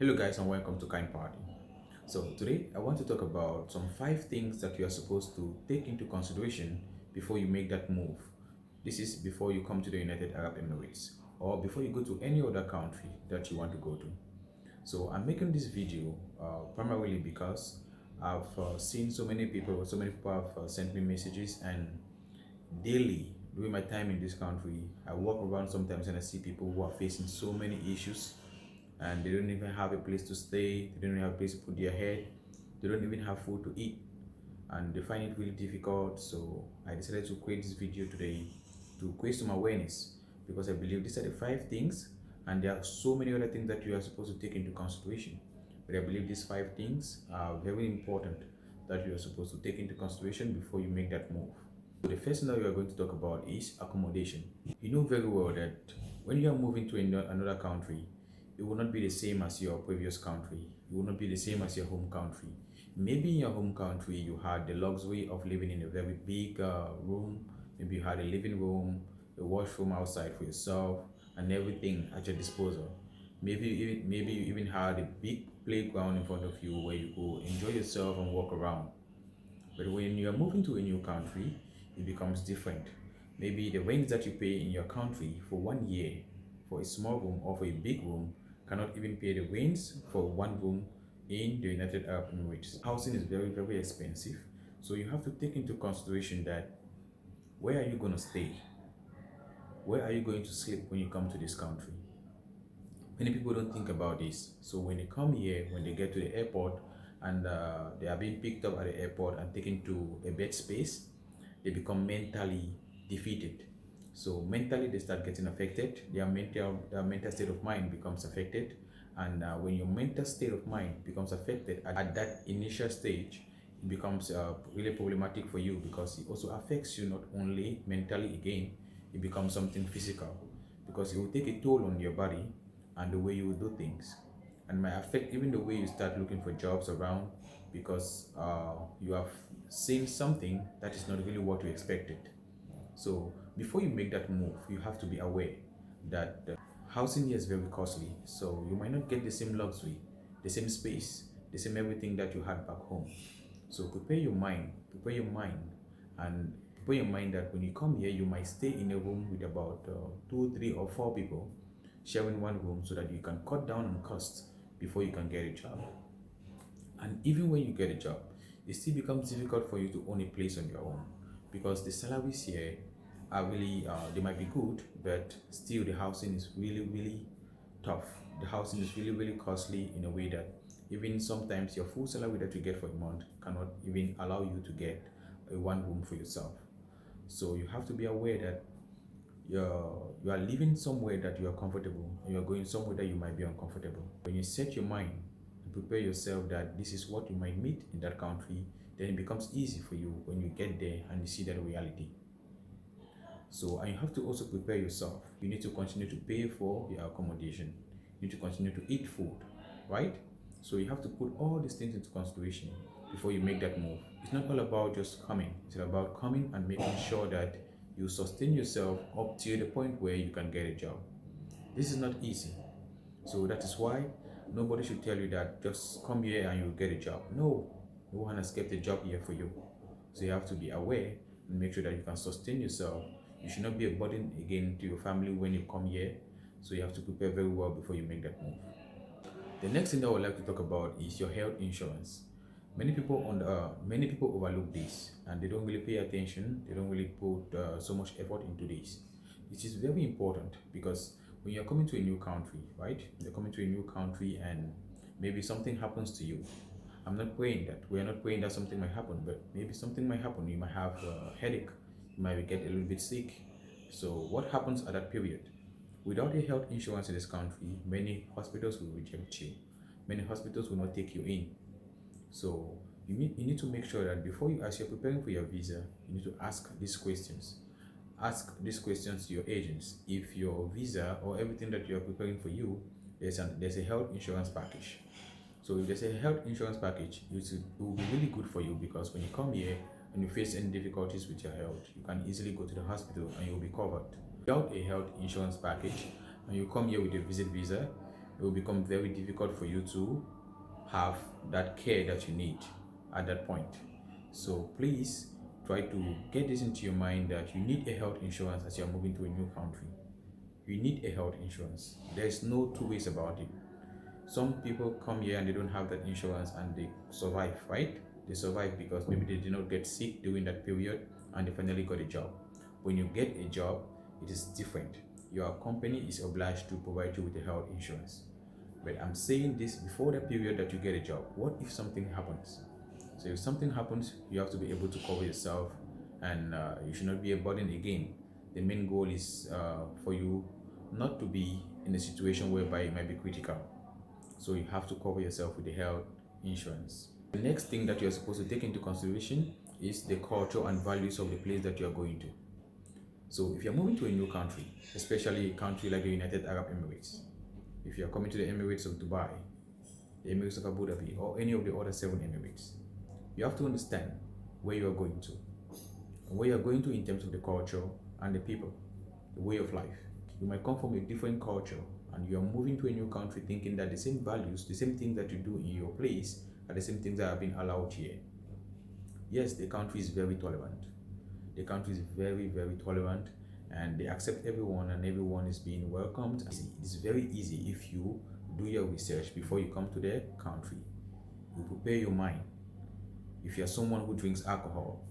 Hello guys and welcome to Kind Party. So today I want to talk about some 5 things that you are supposed to take into consideration before you make that move. This is before you come to the United Arab Emirates or before you go to any other country that you want to go to. So I'm making this video primarily because I've seen so many people have sent me messages, and daily during my time in this country, I walk around sometimes and I see people who are facing so many issues, and they don't even have a place to stay, they don't even have a place to put their head, they don't even have food to eat, and they find it really difficult. So I decided to create this video today to create some awareness, because I believe these are the 5 things, and there are so many other things that you are supposed to take into consideration. But I believe these 5 things are very important that you are supposed to take into consideration before you make that move. So the first thing that we are going to talk about is accommodation. You know very well that when you are moving to another country, it will not be the same as your previous country. It will not be the same as your home country. Maybe in your home country, you had the luxury of living in a very big room. Maybe you had a living room, a washroom outside for yourself, and everything at your disposal. Maybe you even had a big playground in front of you where you go enjoy yourself and walk around. But when you are moving to a new country, it becomes different. Maybe the rent that you pay in your country for 1 year for a small room or for a big room cannot even pay the rents for one room in the United Arab Emirates. Housing is very, very expensive. So you have to take into consideration that where are you going to stay? Where are you going to sleep when you come to this country? Many people don't think about this. So when they come here, when they get to the airport and they are being picked up at the airport and taken to a bed space, they become mentally defeated. So mentally they start getting affected. Their mental state of mind becomes affected. And when your mental state of mind becomes affected at that initial stage, it becomes really problematic for you, because it also affects you not only mentally again, it becomes something physical, because it will take a toll on your body and the way you will do things, and might affect even the way you start looking for jobs around, because you have seen something that is not really what you expected. So before you make that move, you have to be aware that the housing here is very costly. So you might not get the same luxury, the same space, the same everything that you had back home. So prepare your mind, and prepare your mind that when you come here, you might stay in a room with about 2, 3, or 4 people sharing one room, so that you can cut down on costs before you can get a job. And even when you get a job, it still becomes difficult for you to own a place on your own, because the salaries here are really, they might be good, but still the housing is really, really tough. The housing is really, really costly in a way that even sometimes your full salary that you get for a month cannot even allow you to get a one room for yourself. So you have to be aware that you are living somewhere that you are comfortable, and you are going somewhere that you might be uncomfortable. When you set your mind and prepare yourself that this is what you might meet in that country, then it becomes easy for you when you get there and you see that reality. So, and you have to also prepare yourself. You need to continue to pay for your accommodation. You need to continue to eat food, right? So you have to put all these things into consideration before you make that move. It's not all about just coming. It's about coming and making sure that you sustain yourself up to the point where you can get a job. This is not easy. So that is why nobody should tell you that just come here and you'll get a job. No, no one has kept a job here for you. So you have to be aware and make sure that you can sustain yourself. You should not be a burden again to your family when you come here. So you have to prepare very well before you make that move. The next thing that I would like to talk about is your health insurance. Many people overlook this, and they don't really pay attention. They don't really put so much effort into this. It is very important, because when you're coming to a new country, right? You're coming to a new country and maybe something happens to you. I'm not praying that. We are not praying that something might happen, but maybe something might happen. You might have a headache. You might get a little bit sick. So what happens at that period? Without a health insurance in this country, many hospitals will reject you. Many hospitals will not take you in. So you need to make sure that before you, as you're preparing for your visa, you need to ask these questions. Ask these questions to your agents. If your visa or everything that you're preparing for you, there's a health insurance package. So if there's a health insurance package, it will be really good for you, because when you come here and you face any difficulties with your health, you can easily go to the hospital and you'll be covered. Without a health insurance package and you come here with a visit visa, it will become very difficult for you to have that care that you need at that point. So please try to get this into your mind that you need a health insurance as you're moving to a new country. You need a health insurance. There's no two ways about it. Some people come here and they don't have that insurance and they survive, right? They survive because maybe they did not get sick during that period and they finally got a job. When you get a job, it is different. Your company is obliged to provide you with a health insurance. But I'm saying this before the period that you get a job. What if something happens? So if something happens, you have to be able to cover yourself, and you should not be a burden again. The main goal is for you not to be in a situation whereby it might be critical. So you have to cover yourself with the health insurance. The next thing that you're supposed to take into consideration is the culture and values of the place that you're going to. So if you're moving to a new country, especially a country like the United Arab Emirates, if you're coming to the Emirates of Dubai, the Emirates of Abu Dhabi, or any of the other 7 Emirates, you have to understand where you are going to, and where you are going to in terms of the culture and the people, the way of life. You might come from a different culture and you are moving to a new country thinking that the same values, the same things that you do in your place are the same things that have been allowed here. Yes, the country is very tolerant. The country is very, very tolerant, and they accept everyone and everyone is being welcomed. It's very easy if you do your research before you come to their country. You prepare your mind. If you're someone who drinks alcohol,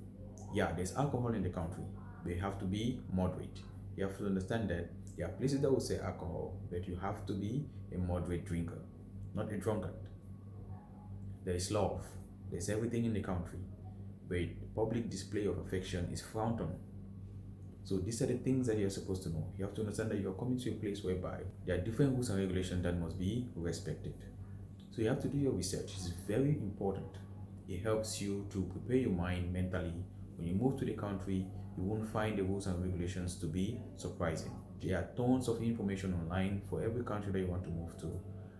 yeah, there's alcohol in the country, but you have to be moderate. You have to understand that there are places that will say alcohol, but you have to be a moderate drinker, not a drunkard. There is love, there's everything in the country, but public display of affection is frowned on. So these are the things that you're supposed to know. You have to understand that you're coming to a place whereby there are different rules and regulations that must be respected. So you have to do your research. It's very important. It helps you to prepare your mind mentally. When you move to the country, you won't find the rules and regulations to be surprising. There are tons of information online for every country that you want to move to.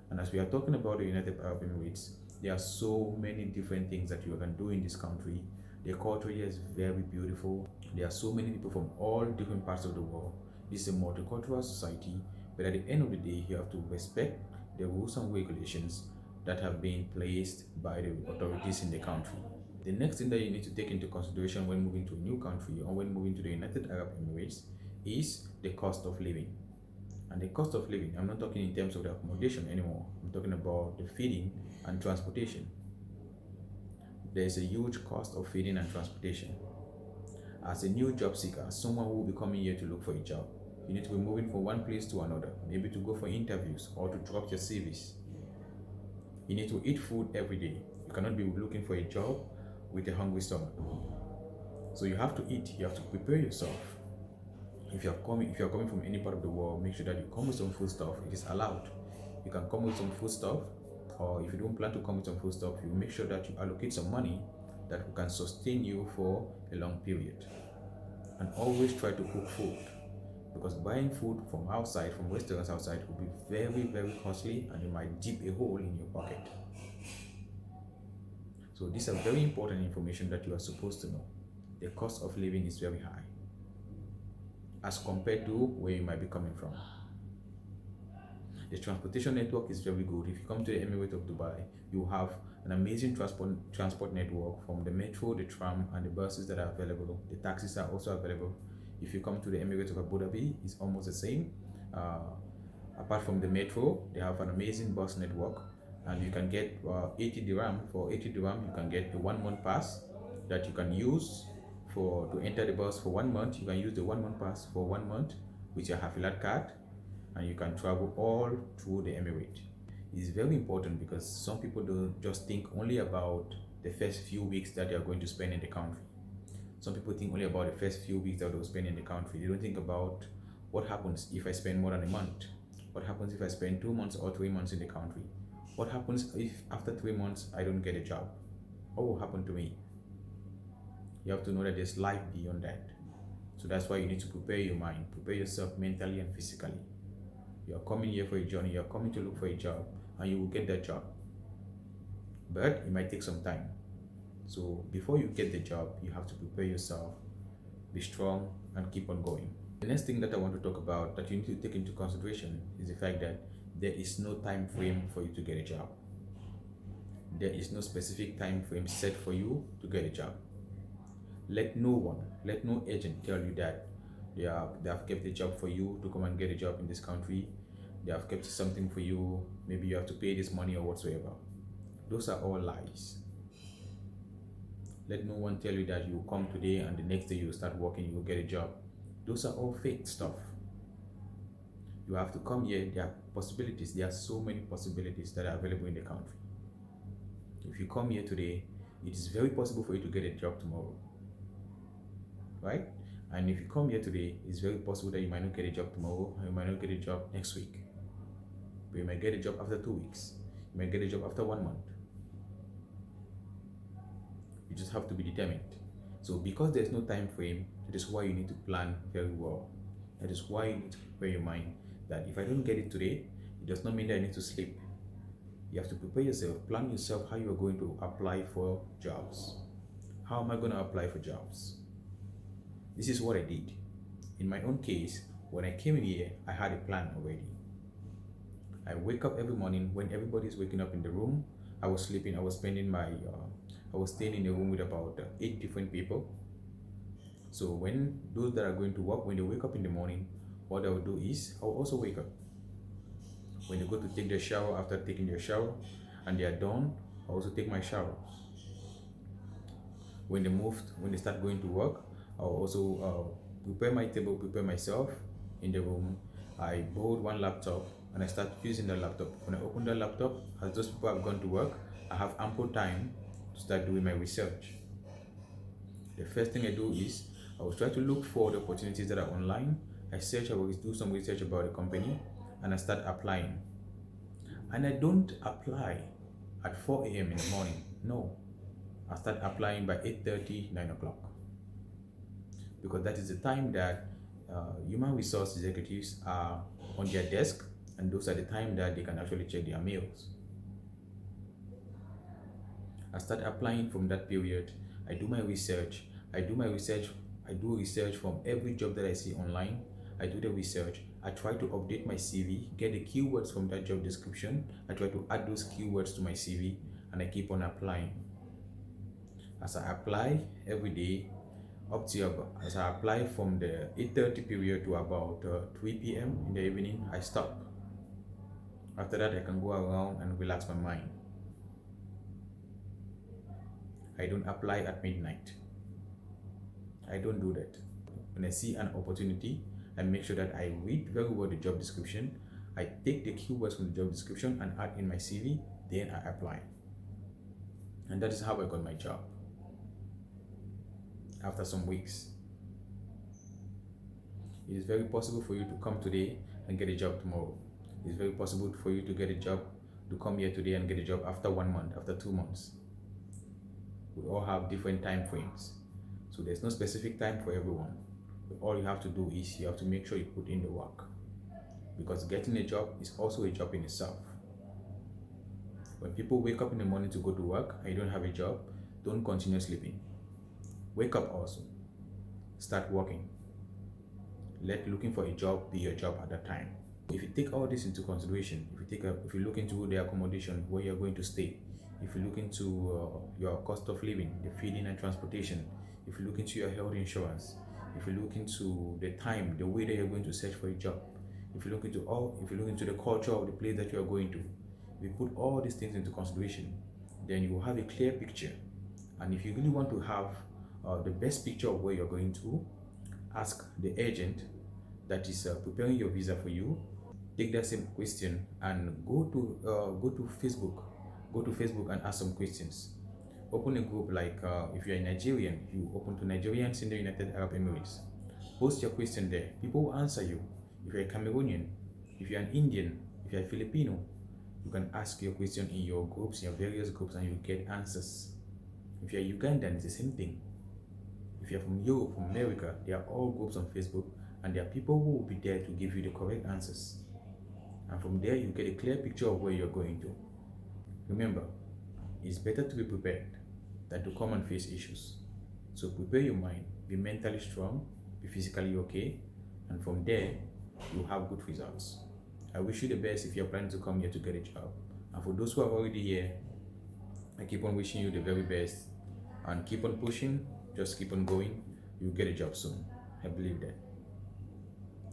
And as we are talking about the United Arab Emirates, there are so many different things that you can do in this country. The culture here is very beautiful. There are so many people from all different parts of the world. This is a multicultural society, but at the end of the day, you have to respect the rules and regulations that have been placed by the authorities in the country. The next thing that you need to take into consideration when moving to a new country or when moving to the United Arab Emirates is the cost of living. And the cost of living, I'm not talking in terms of the accommodation anymore. I'm talking about the feeding and transportation. There is a huge cost of feeding and transportation. As a new job seeker, someone who will be coming here to look for a job, you need to be moving from one place to another, maybe to go for interviews or to drop your CVs. You need to eat food every day. You cannot be looking for a job with a hungry stomach. So you have to eat, you have to prepare yourself. If you're coming from any part of the world, make sure that you come with some food stuff. It is allowed. You can come with some food stuff, or if you don't plan to come with some food stuff, you make sure that you allocate some money that can sustain you for a long period. And always try to cook food, because buying food from outside, from restaurants outside, will be very, very costly, and it might dip a hole in your pocket. So these are very important information that you are supposed to know. The cost of living is very high as compared to where you might be coming from. The transportation network is very good. If you come to the Emirates of Dubai, you have an amazing transport network, from the metro, the tram, and the buses that are available. The taxis are also available. If you come to the Emirates of Abu Dhabi, it's almost the same. Apart from the metro, they have an amazing bus network, and you can get 80 dirham. For 80 dirham, you can get a 1-month pass that you can use to enter the bus for 1 month. You can use the 1-month pass for 1 month with your Hafilat card, and you can travel all through the Emirate. It's very important because some people don't just think only about the first few weeks that they are going to spend in the country. Some people think only about the first few weeks that they'll spend in the country. They don't think about what happens if I spend more than a month. What happens if I spend 2 months or 3 months in the country? What happens if after 3 months I don't get a job? What will happen to me? You have to know that there's life beyond that. So that's why you need to prepare your mind, prepare yourself mentally and physically. You're coming here for a journey, you're coming to look for a job, and you will get that job. But it might take some time. So before you get the job, you have to prepare yourself, be strong, and keep on going. The next thing that I want to talk about that you need to take into consideration is the fact that There is no time frame for you to get a job. There is no specific time frame set for you to get a job. Let no agent tell you that they have kept a job for you to come and get a job in this country. They have kept something for you. Maybe you have to pay this money or whatsoever. Those are all lies. Let no one tell you that you come today and the next day you start working, you will get a job. Those are all fake stuff. You have to come here. There are possibilities. There are so many possibilities that are available in the country. If you come here today, it is very possible for you to get a job tomorrow, right? And if you come here today, it's very possible that you might not get a job tomorrow, and you might not get a job next week. But you might get a job after 2 weeks. You might get a job after 1 month. You just have to be determined. So because there's no time frame, that is why you need to plan very well. That is why you need to prepare your mind that if I don't get it today, it does not mean that I need to sleep. You have to prepare yourself, plan yourself how you are going to apply for jobs. How am I going to apply for jobs? This is what I did. In my own case, when I came in here, I had a plan already. I wake up every morning when everybody is waking up in the room. I was sleeping. I was staying in a room with about 8 different people. So when those that are going to work, when they wake up in the morning, what I will do is I will also wake up. When they go to take their shower, after taking their shower and they are done, I also take my shower. When they start going to work, I'll also prepare my table, prepare myself in the room. I borrowed one laptop and I start using the laptop. When I open the laptop, as those people have gone to work, I have ample time to start doing my research. The first thing I do is I will try to look for the opportunities that are online. I will do some research about the company and I start applying. And I don't apply at 4 a.m. in the morning. No, I start applying by 8:30, 9 o'clock. Because that is the time that human resource executives are on their desk, and those are the time that they can actually check their mails. I start applying from that period. I do research from every job that I see online. I do the research. I try to update my CV, get the keywords from that job description. I try to add those keywords to my CV, and I keep on applying. As I apply every day, as I apply from the 8:30 period to about 3 p.m. in the evening, I stop. After that, I can go around and relax my mind. I don't apply at midnight. I don't do that. When I see an opportunity, I make sure that I read very well the job description. I take the keywords from the job description and add in my CV, then I apply. And that is how I got my job. After some weeks. It is very possible for you to come today and get a job tomorrow. It is very possible for you to get a job, to come here today and get a job after 1 month, after 2 months. We all have different time frames. So there's no specific time for everyone. But all you have to do is you have to make sure you put in the work. Because getting a job is also a job in itself. When people wake up in the morning to go to work and you don't have a job, don't continue sleeping. Wake up also. Start working. Let looking for a job be your job at that time. If you take all this into consideration, if you look into the accommodation where you're going to stay, if you look into your cost of living, the feeding and transportation, if you look into your health insurance, if you look into the time, the way that you're going to search for a job, if you look into the culture of the place that you are going to, if you put all these things into consideration, then you will have a clear picture. And if you really want to have the best picture of where you're going to, ask the agent that is preparing your visa for you. Take that same question and go to Facebook and ask some questions. Open a group like if you're a Nigerian, you open to Nigerians in the United Arab Emirates. Post your question there. People will answer you. If you're a Cameroonian, if you're an Indian, if you're a Filipino, you can ask your question in your groups, in your various groups, and you get answers. If you're Ugandan, it's the same thing. If you're from Europe, from America, there are all groups on Facebook, and there are people who will be there to give you the correct answers. And from there, you get a clear picture of where you're going to. Remember, it's better to be prepared than to come and face issues. So prepare your mind, be mentally strong, be physically okay, and from there, you'll have good results. I wish you the best if you're planning to come here to get a job. And for those who are already here, I keep on wishing you the very best and keep on pushing, just keep on going. You'll get a job soon. I believe that.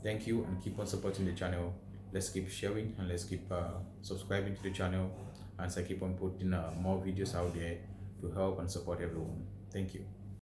Thank you and keep on supporting the channel. Let's keep sharing and let's keep subscribing to the channel as I keep on putting more videos out there to help and support everyone. Thank you.